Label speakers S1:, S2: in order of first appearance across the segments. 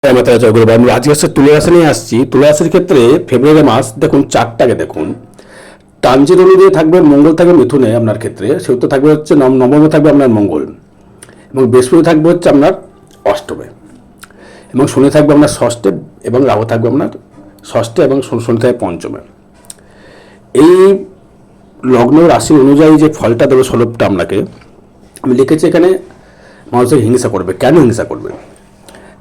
S1: আমি আজকে হচ্ছে তুলা রাশি নিয়ে আসছি। তুলা রাশির ক্ষেত্রে ফেব্রুয়ারি মাস দেখুন চারটাকে দেখুন, ট্রানজিট অনুযায়ী থাকবে মঙ্গল থাকবে মিথুনে আপনার ক্ষেত্রে, সেহেতু থাকবে হচ্ছে নবমে থাকবে আপনার মঙ্গল, এবং বৃহস্পতি থাকবে হচ্ছে আপনার অষ্টমে, এবং শনি থাকবে আপনার ষষ্ঠে, এবং রাহু থাকবে আপনার ষষ্ঠে, এবং শনি থাকবে পঞ্চমে। এই লগ্ন রাশি অনুযায়ী যে ফলটা দেবে স্বরূপটা আপনাকে আমি লিখেছি এখানে। মানুষের হিংসা করবে। কেন হিংসা করবে?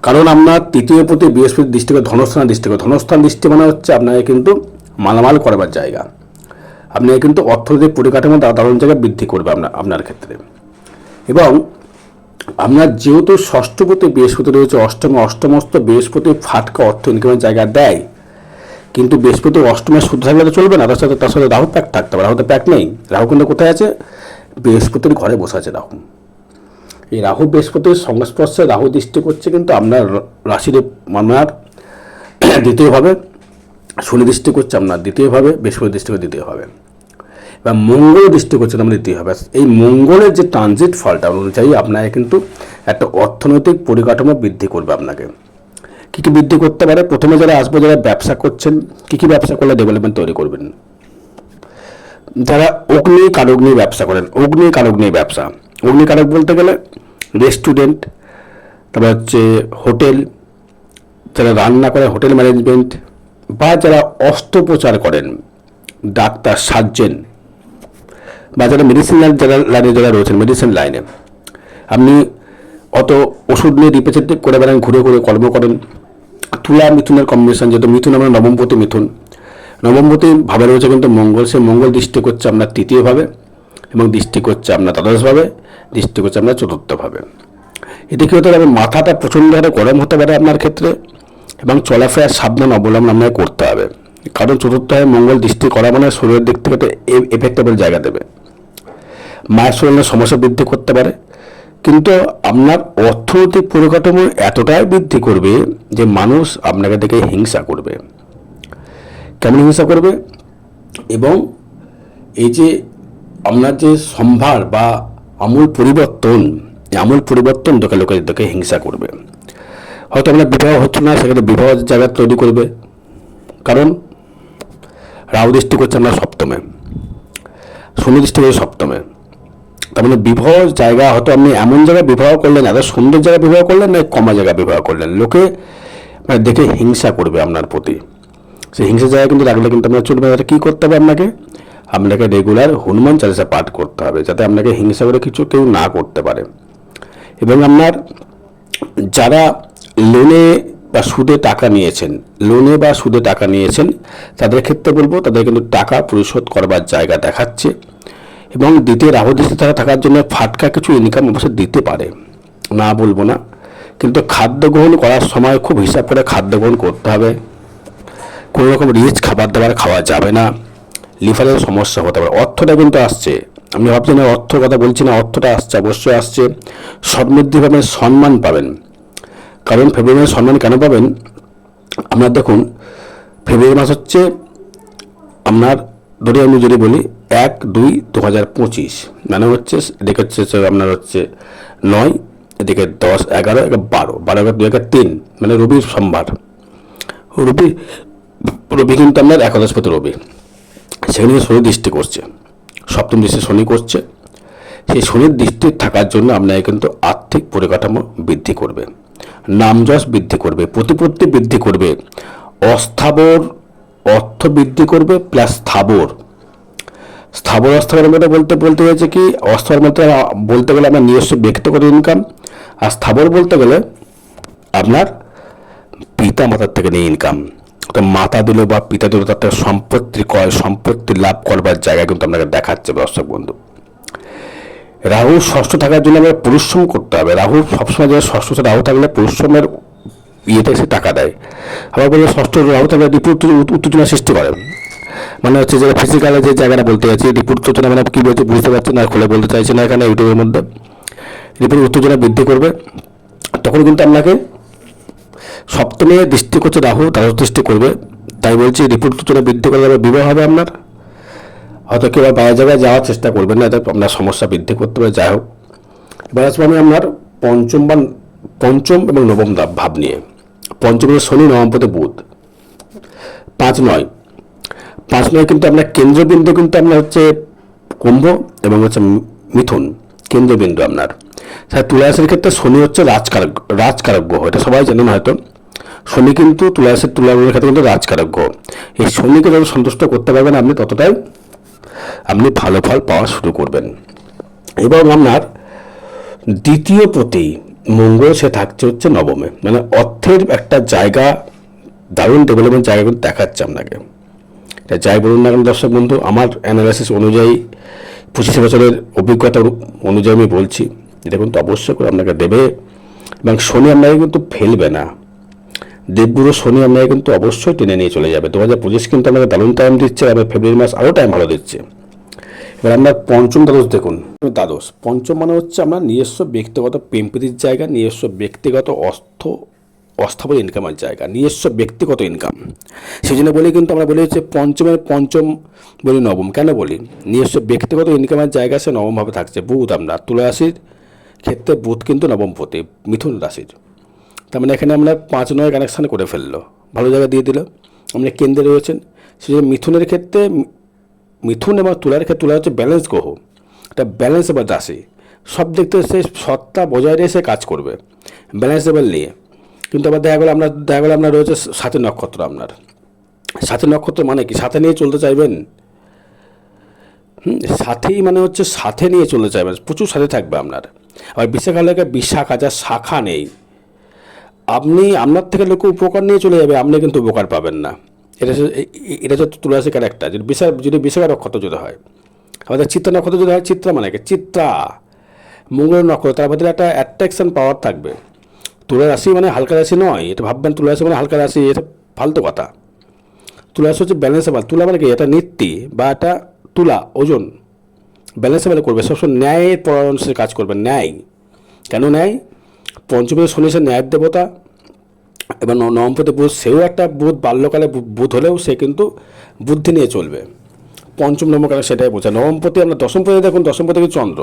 S1: কারণ আপনার তৃতীয় প্রতি বৃহস্পতির দৃষ্টি করে ধনস্থান দৃষ্টি করে, ধনস্থান দৃষ্টি মানে হচ্ছে আপনাকে কিন্তু মালামাল করবার জায়গা, আপনাকে কিন্তু অর্থনৈতিক পরিকাঠামো দারুণ জায়গায় বৃদ্ধি করবে আপনার ক্ষেত্রে। এবং আপনার যেহেতু ষষ্ঠপতি বৃহস্পতি রয়েছে অষ্টমে, অষ্টমস্ত বৃহস্পতি ফাটকা অর্থ ইনকামের জায়গা দেয়, কিন্তু বৃহস্পতি অষ্টমে শুদ্ধ থাকলে তো চলবে না, তার সাথে রাহু প্যাক থাকতে হবে। রাহু তো প্যাক নেই। রাহু কিন্তু কোথায় আছে? বৃহস্পতির ঘরে বসে আছে রাহু। এই রাহু বৃহস্পতির সংস্পর্শে রাহু দৃষ্টি করছে কিন্তু আপনার রাশির আপনার দ্বিতীয়ভাবে, শনি দৃষ্টি করছে আপনার দ্বিতীয়ভাবে, বৃহস্পতি দৃষ্টি করে দ্বিতীয়ভাবে, বা মঙ্গল দৃষ্টি করছে আমরা দ্বিতীয়ভাবে। এই মঙ্গলের যে ট্রানজিট ফলটা অনুযায়ী আপনাকে কিন্তু একটা অর্থনৈতিক পরিকাঠামো বৃদ্ধি করবে। আপনাকে কী কী বৃদ্ধি করতে পারে? প্রথমে যারা আসবে, যারা ব্যবসা করছেন, কী কী ব্যবসা করলে ডেভেলপমেন্ট তৈরি করবেন? যারা অগ্নিকারক নিয়ে ব্যবসা করেন, অগ্নিকারক নিয়ে ব্যবসা, অগ্নিকারক বলতে গেলে রেস্টুরেন্ট, তারপর হচ্ছে হোটেল, যারা রান্না করে হোটেল ম্যানেজমেন্ট, বা যারা অস্ত্রোপচার করেন, ডাক্তার, সার্জেন, বা যারা মেডিসিন লাইনে যারা রয়েছেন, মেডিসিন লাইনে আপনি অত ওষুধ নিয়ে রিপ্রেজেন্টেটিভ করে বেড়ান, ঘুরে ঘুরে কর্ম করেন। তুলা মিথুনের কম্বিনেশন, যেহেতু মিথুন আমরা নবমপতি মিথুন, নবমপতি ভাবে রয়েছে কিন্তু মঙ্গল, সে মঙ্গল দৃষ্টি করছে আপনার তৃতীয়ভাবে, এবং দৃষ্টি করছে আপনার দ্বাদশভাবে, দৃষ্টি করছে আপনার চতুর্থভাবে। এতে কী হতে পারে? মাথাটা প্রচণ্ড হারে গরম হতে পারে আপনার ক্ষেত্রে, এবং চলাফেরার সাবধান অবলম্বন আপনাকে করতে হবে। কারণ চতুর্থভাবে মঙ্গল দৃষ্টি করা মানে শরীরের দিক থেকে একটা এফেক্টেবল জায়গা দেবে। মায়ের শরীরের সমস্যা বৃদ্ধি করতে পারে, কিন্তু আপনার অর্থনৈতিক পরিকাঠামো এতটাই বৃদ্ধি করবে যে মানুষ আপনাকে দেখে হিংসা করবে। কেমন হিংসা করবে? এবং এই যে আপনার যে সম্ভার বা আমূল পরিবর্তন, আমূল পরিবর্তন দেখে লোকের দেখে হিংসা করবে। হয়তো আপনার বিবাহ হচ্ছে না, সেখানে বিবাহ জায়গা তৈরি করবে। কারণ রাহু দৃষ্টি করছে আপনার সপ্তমে, শনি দৃষ্টি করছে সপ্তমে। তার মানে বিবাহ জায়গা হয়তো আপনি এমন জায়গায় বিবাহ করলেন, এত সুন্দর জায়গায় বিবাহ করলেন, না কমা জায়গায় বিবাহ করলেন, লোকে মানে দেখে হিংসা করবে আপনার প্রতি। সেই হিংসা জায়গায় কিন্তু রাখলে কিন্তু আপনার চলবে। কী করতে হবে? আপনাকে রেগুলার হনুমান চালিসা পাঠ করতে হবে, যাতে আপনাকে হিংসা করে কিছু কেউ না করতে পারে। এবং আপনার যারা লোনে বা সুদে টাকা নিয়েছেন, লোনে বা সুদে টাকা নিয়েছেন, তাদের ক্ষেত্রে বলবো তাদের কিন্তু টাকা পরিশোধ করবার জায়গা দেখাচ্ছে। এবং দ্বিতীয় রাহু দৃষ্টি থাকার জন্য ফাটকা কিছু ইনকাম অবশ্যই দিতে পারে, না বলবো না, কিন্তু খাদ্য গ্রহণ করার সময় খুব হিসাব করে খাদ্য গ্রহণ করতে হবে। কোনো রকম রিচ খাবার দাবার খাওয়া যাবে না, লিভারের সমস্যা হতে পারে। অর্থটা কিন্তু আসছে, আমি ভাবছি না অর্থর কথা বলছি না, অর্থটা আসছে, অবশ্যই আসছে। সমৃদ্ধি পাবেন, সম্মান পাবেন। কারণ ফেব্রুয়ারি মাসে সম্মান কেন পাবেন? আপনার দেখুন, ফেব্রুয়ারি মাস হচ্ছে আপনার, ধরে আমি যদি বলি 1-2-2025, মানে হচ্ছে এদিকে হচ্ছে আপনার হচ্ছে 9, এদিকে 10, 11, 12, 2003, মানে রবির সম্ভার। রবি কিন্তু আপনার একাদশপতি রবি, সেখানে শনি দৃষ্টি করছে, সপ্তম দৃষ্টি শনি করছে। সেই শনির দৃষ্টি থাকার জন্য আপনাকে কিন্তু আর্থিক পরিকাঠামো বৃদ্ধি করবে, নামযশ বৃদ্ধি করবে, প্রতিপত্তি বৃদ্ধি করবে, অস্থাবর অর্থ বৃদ্ধি করবে, প্লাস স্থাবর অস্থাবরের মধ্যে বলতে হয়েছে কি, অস্থাবর মধ্যে বলতে গেলে আপনার নিজস্ব ব্যক্তিগত ইনকাম, আর স্থাবর বলতে গেলে আপনার পিতা মাতার থেকে নিয়ে ইনকাম। তো মাতা দিল বা পিতা দিল, তার থেকে সম্পত্তি ক্রয়, সম্পত্তি লাভ করবার জায়গা কিন্তু আপনাকে দেখাচ্ছে দর্শক বন্ধু। রাহু ষষ্ঠ থাকার জন্য আমাদের পরিশ্রম করতে হবে। রাহু সবসময় যে ষষ্ঠ রাহু থাকলে পরিশ্রমের ইয়েতে সে টাকা দেয়। আবার বলবে ষষ্ঠ রাহু থাকলে উত্তেজনা সৃষ্টি করে, মানে হচ্ছে যে ফিজিক্যালে যে জায়গাটা বলতে চাইছি, রিপোর্ট উত্তেজনা মানে কী বলছে বুঝতে পারছি না, খুলে বলতে চাইছি না এখানে ইউটিউবের মধ্যে। রিপোর্ট উত্তেজনা বৃদ্ধি করবে, তখন কিন্তু আপনাকে সপ্তমে দৃষ্টি করছে রাহু, দ্বাদশ দৃষ্টি করবে। তাই বলছি রিপোর্ট উত্তেজনা বৃদ্ধি করে যাবে, বিবাহ হবে আপনার। হয়তো কেউ বাইরে জায়গায় যাওয়ার চেষ্টা করবেন না, এটা আপনার সমস্যা বৃদ্ধি করতে পারে। যাই হোক, এবার আসবো আমি আপনার পঞ্চম এবং নবম ভাব নিয়ে। পঞ্চমে শনি, নবমপদে বুধ। 5-9 5-9 কিন্তু আপনার কেন্দ্রবিন্দু কিন্তু আপনার হচ্ছে কুম্ভ এবং হচ্ছে মিথুন, কেন্দ্রবিন্দু আপনার। স্যার তুলা রাশির ক্ষেত্রে শনি হচ্ছে রাজকারক গ্রহ, এটা সবাই জানেন হয়তো। শনি কিন্তু তুলা রাশির তুলার ক্ষেত্রে কিন্তু রাজকারক গ্রহ। এই শনিকে যত সন্তুষ্ট করতে পারবেন আপনি, ততটাই আপনি ভালো ফল পাওয়া শুরু করবেন। এবং আপনার দ্বিতীয় প্রতি মঙ্গল, সে থাকছে হচ্ছে নবমে, মানে অর্থের একটা জায়গা, দারুণ ডেভেলপমেন্ট জায়গা কিন্তু দেখাচ্ছে আপনাকে। এটা যাই বলুন না কেন দর্শক বন্ধু, আমার অ্যানালাইসিস অনুযায়ী 25 বছরের অভিজ্ঞতা অনুযায়ী আমি বলছি, এটা কিন্তু অবশ্যই করে আপনাকে দেবে। এবং শনি আপনাকে কিন্তু ফেলবে না, দেবগুরু শনি আপনাকে কিন্তু অবশ্যই টেনে নিয়ে চলে যাবে। 2025 কিন্তু আপনাকে দারুণ টাইম দিচ্ছে, আবার ফেব্রুয়ারি মাস আরও টাইম ভালো দিচ্ছে। এবার আপনার পঞ্চম দ্বাদশ দেখুন। দ্বাদশ পঞ্চম মানে হচ্ছে আপনার নিজস্ব ব্যক্তিগত প্রেমপ্রীতির জায়গা, নিজস্ব ব্যক্তিগত অস্থাবর ইনকামের জায়গা, নিজস্ব ব্যক্তিগত ইনকাম। সেই জন্য বলি কিন্তু আমরা বলি হচ্ছে পঞ্চম বলি নবম, কেন বলি? নিজস্ব ব্যক্তিগত ইনকামের জায়গা সে নবমভাবে থাকছে। বুধ আপনার তুলা রাশির ক্ষেত্রে বুধ কিন্তু নবমপতি মিথুন রাশির। তার মানে এখানে আমরা 5-9 কানেকশান করে ফেললো, ভালো জায়গা দিয়ে দিল। আপনি কেন্দ্রে রয়েছেন, সেই জন্য মিথুনের ক্ষেত্রে, মিথুন এবং তুলার ক্ষেত্রে তুলা হচ্ছে ব্যালেন্স গ্রহ, এটা ব্যালেন্স এবার রাশি, সব দিক থেকে সে সত্তা বজায় রেখে কাজ করবে ব্যালেন্স লেভেল নিয়ে। কিন্তু আবার দেখা গেলো আপনার রয়েছে সাথী নক্ষত্র। আপনার সাথী নক্ষত্র মানে কি? সাথে নিয়ে চলতে চাইবেন। সাথী মানে হচ্ছে সাথে নিয়ে চলতে চাইবেন, প্রচুর সাথে থাকবে আপনার। আবার বিশাখা লেখা বিশাখা, যা শাখা নেই, আপনার থেকে লোক উপকার নিয়ে চলে যাবে, আপনি কিন্তু উপকার পাবেন না। এটা হচ্ছে তুলা রাশির ক্যারেক্টার। যদি বিশাখা নক্ষত্র যদি হয়, আমাদের চিত্রা নক্ষত্র যদি হয়, চিত্রা মানে কি? চিত্রা মঙ্গল নক্ষত্র, তার মধ্যে একটা অ্যাট্রাকশন পাওয়ার থাকবে। তুলা রাশি মানে হালকা রাশি নয়, এটা ভাববেন তুলা রাশি মানে হালকা রাশি, এটা ফালতু কথা। তুলা রাশি হচ্ছে ব্যালেন্সেবল। তুলা মানে কি? এটা নীতি বা এটা তুলা ওজন ব্যালেন্সেবল করবে, সবসময় ন্যায়ের পরামর্শে কাজ করবে। ন্যায় কেন? ন্যায় পঞ্চমী শনি সে ন্যায়ের দেবতা, এবং নবমপতি বুধ, সেও একটা বুধ, বাল্যকালে বুধ হলেও সে কিন্তু বুদ্ধি নিয়ে চলবে। পঞ্চম নবমকালে সেটাই বোঝায়। নবমপতি আমরা দশমপতি দেখুন, দশমপতি কি? চন্দ্র।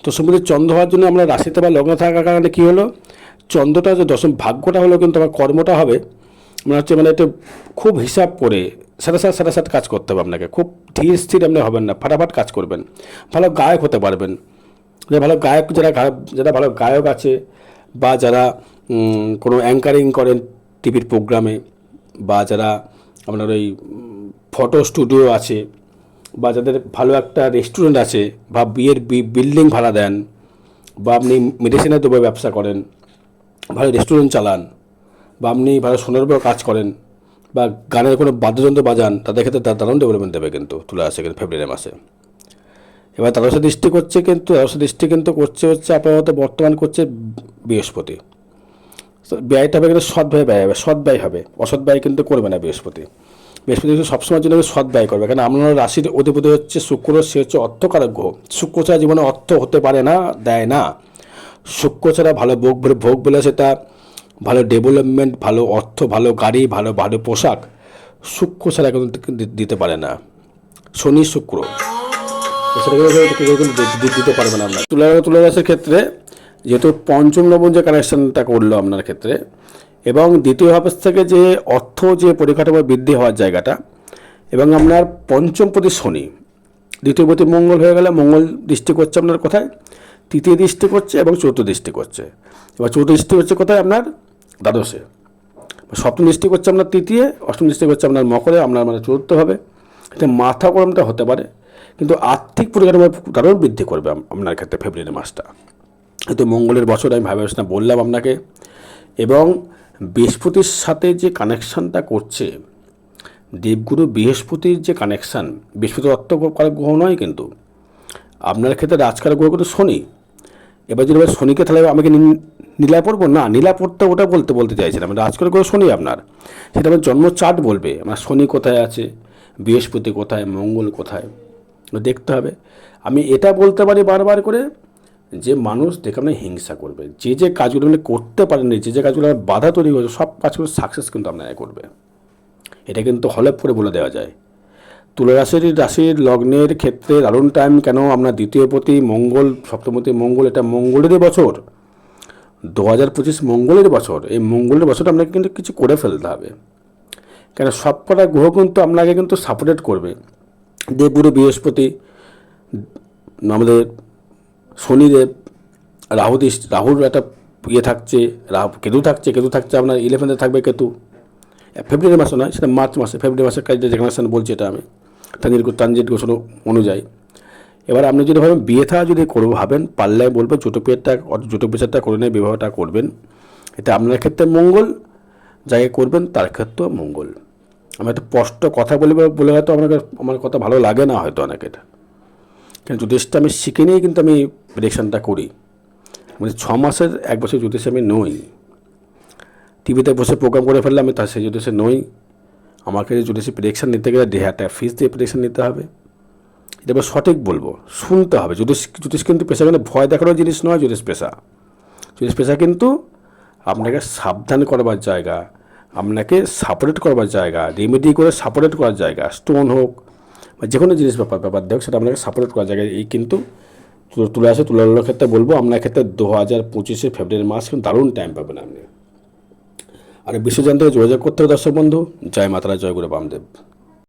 S1: দশমপতি চন্দ্র হওয়ার জন্য আমরা রাশিতে বা লগ্ন থাকার কারণে কী হলো, চন্দ্রটা যে দশম ভাগ্যটা হলো, কিন্তু আমার কর্মটা হবে মানে হচ্ছে মানে একটু খুব হিসাব করে সাথে কাজ করতে হবে আপনাকে। খুব ধীর স্থির আপনি হবেন না, ফাটাফাট কাজ করবেন, ভালো গায়ক হতে পারবেন। যে ভালো গায়ক, যারা ভালো গায়ক আছে, বা যারা কোনো অ্যাঙ্কারিং করেন টিভির প্রোগ্রামে, বা যারা আপনার ওই ফটো স্টুডিও আছে, বা যাদের ভালো একটা রেস্টুরেন্ট আছে, বা বিয়ের বিল্ডিং ভাড়া দেন, বা আপনি মেডিসিনের দ্রব্য ব্যবসা করেন, ভালো রেস্টুরেন্ট চালান, বা আপনি ভালো সোনার উপর কাজ করেন, বা গানের কোনো বাদ্যযন্ত্র বাজান, তাদের ক্ষেত্রে দারুণ ডেভেলপমেন্ট দেবে কিন্তু তুলা রাশি ফেব্রুয়ারি মাসে। এবার দ্বাদশ দৃষ্টি করছে হচ্ছে আপাতত বর্তমান করছে বৃহস্পতি। ব্যয়টা হবে কিন্তু সৎ ব্যয় হবে, সৎ ব্যয় হবে, অসৎ ব্যয় কিন্তু করবে না বৃহস্পতি। কিন্তু সবসময়ের জন্য সৎ ব্যয় করবে, কারণ আপনার রাশির অধিপতি হচ্ছে শুক্র, সে হচ্ছে অর্থকারক গ্রহ। শুক্র ছাড়া জীবনে অর্থ হতে পারে না, দেয় না। শুক্র ছাড়া ভালো ভোগ বলে সেটা ভালো ডেভেলপমেন্ট, ভালো অর্থ, ভালো গাড়ি, ভালো ভালো পোশাক শুক্র ছাড়া কিন্তু দিতে পারে না। শনি শুক্র দিতে পারবে না আপনার। তুলা রাশির ক্ষেত্রে যেহেতু পঞ্চম নবম যে কানেকশনটা করলো আপনার ক্ষেত্রে, এবং দ্বিতীয় হাউস থেকে যে অর্থ যে পরিকাঠামো বৃদ্ধি হওয়ার জায়গাটা, এবং আপনার পঞ্চম প্রতি শনি, দ্বিতীয় প্রতি মঙ্গল হয়ে গেলে, মঙ্গল দৃষ্টি করছে আপনার কোথায়? তৃতীয় দৃষ্টি করছে এবং চতুর্থ দৃষ্টি করছে। এবার চতুর্থ দৃষ্টি করছে কোথায়? আপনার দ্বাদশে। সপ্তম দৃষ্টি করছে আপনার তৃতীয়, অষ্টম দৃষ্টি করছে আপনার মকরে, আপনার মানে চতুর্থ হবে। এটা মাথা গরমটা হতে পারে, কিন্তু আর্থিক পরিকাঠামো দারুণ বৃদ্ধি করবে আপনার ক্ষেত্রে ফেব্রুয়ারি মাসটা। তো মঙ্গলের বছর আমি ভাবে বললাম আপনাকে। এবং বৃহস্পতির সাথে যে কানেকশানটা করছে, দেবগুরু বৃহস্পতির যে কানেকশান, বৃহস্পতি অর্থকারক গ্রহ নয় কিন্তু, আপনার ক্ষেত্রে রাজকারক গ্রহ কিন্তু শনি। এবার যদি শনিকে তাহলে আমাকে নীলা পড়বো না, নীলা পড়তে ওটা বলতে চাইছিলাম। রাজকারক গ্রহ শনি আপনার, সেটা আমার জন্ম চার্ট বলবে আমার শনি কোথায় আছে, বৃহস্পতি কোথায়, মঙ্গল কোথায়, দেখতে হবে। আমি এটা বলতে পারি বারবার করে যে মানুষ দেখে আপনি হিংসা করবে, যে কাজগুলো আপনি করতে পারেননি, যে কাজগুলো বাধা তৈরি হয়েছে, সব কাজগুলো সাকসেস কিন্তু আপনারা করবে। এটা কিন্তু হলপ করে বলে দেওয়া যায়। তুলা রাশির লগ্নের ক্ষেত্রে দারুণ টাইম। কেন? আপনার দ্বিতীয় প্রতি মঙ্গল, সপ্তমপতি মঙ্গল, এটা মঙ্গলেরই বছর। 2025 মঙ্গলের বছর। এই মঙ্গলের বছরটা আপনাকে কিন্তু কিছু করে ফেলতে হবে, কেন সব কটা গ্রহ কিন্তু আপনাকে কিন্তু সাপোর্টেট করবে। দেবগুরু বৃহস্পতি, আমাদের শনিদেব, রাহুর একটা ইয়ে থাকছে, কেতু থাকছে আপনার 11-এ থাকবে কেতু। ফেব্রুয়ারি মাসে নয়, সেটা মার্চ মাসে, ফেব্রুয়ারি মাসের কাজটা যেখানে বলছি এটা আমি ট্রানজিট গোছল অনুযায়ী। এবার আপনি যদি ভাবেন বিয়ে থা যদি ভাবেন, পারলে বলবো জুটো পেচারটা করে নিয়ে বিবাহটা করবেন। এটা আপনার ক্ষেত্রে মঙ্গল, যাকে করবেন তার ক্ষেত্রেও মঙ্গল। আমি একটা স্পষ্ট কথা বলে হয়তো আপনাকে আমার কথা ভালো লাগে না হয়তো অনেক, এটা কিন্তু জ্যোতিষটা আমি শিখে নিয়েই কিন্তু আমি প্রেডিকশানটা করি। মানে 6 মাসের 1 বছর জ্যোতিষ আমি নই, টিভিতে বসে প্রোগ্রাম করে ফেললে আমি তার সেই জ্যোতিষে নই। আমাকে জ্যোতিষী প্রেডিকশান নিতে গেলে 1,500 টাকা ফিস দিয়ে প্রেডিকশান নিতে হবে। এটা এবার সঠিক বলবো, শুনতে হবে। জ্যোতিষ কিন্তু পেশা মানে ভয় দেখানোর জিনিস নয়। জ্যোতিষ পেশা কিন্তু আপনাকে সাবধান করবার জায়গা, আপনাকে সাপোর্ট করবার জায়গা, রেমেডি করে সাপোর্ট করার জায়গা। স্টোন হোক বা যে কোনো জিনিস ব্যাপার হোক, সেটা আপনাকে সাপোর্ট করার জায়গায়। এই কিন্তু তুলার ক্ষেত্রে বলবো, আপনার ক্ষেত্রে 2025 ফেব্রুয়ারি মাস কিন্তু দারুণ টাইম পাবেন আপনি। আর বিশ্ব জানতে যোগাযোগ করতে হবে দর্শক বন্ধু। জয় মাতারা, জয় গুরু বামদেব।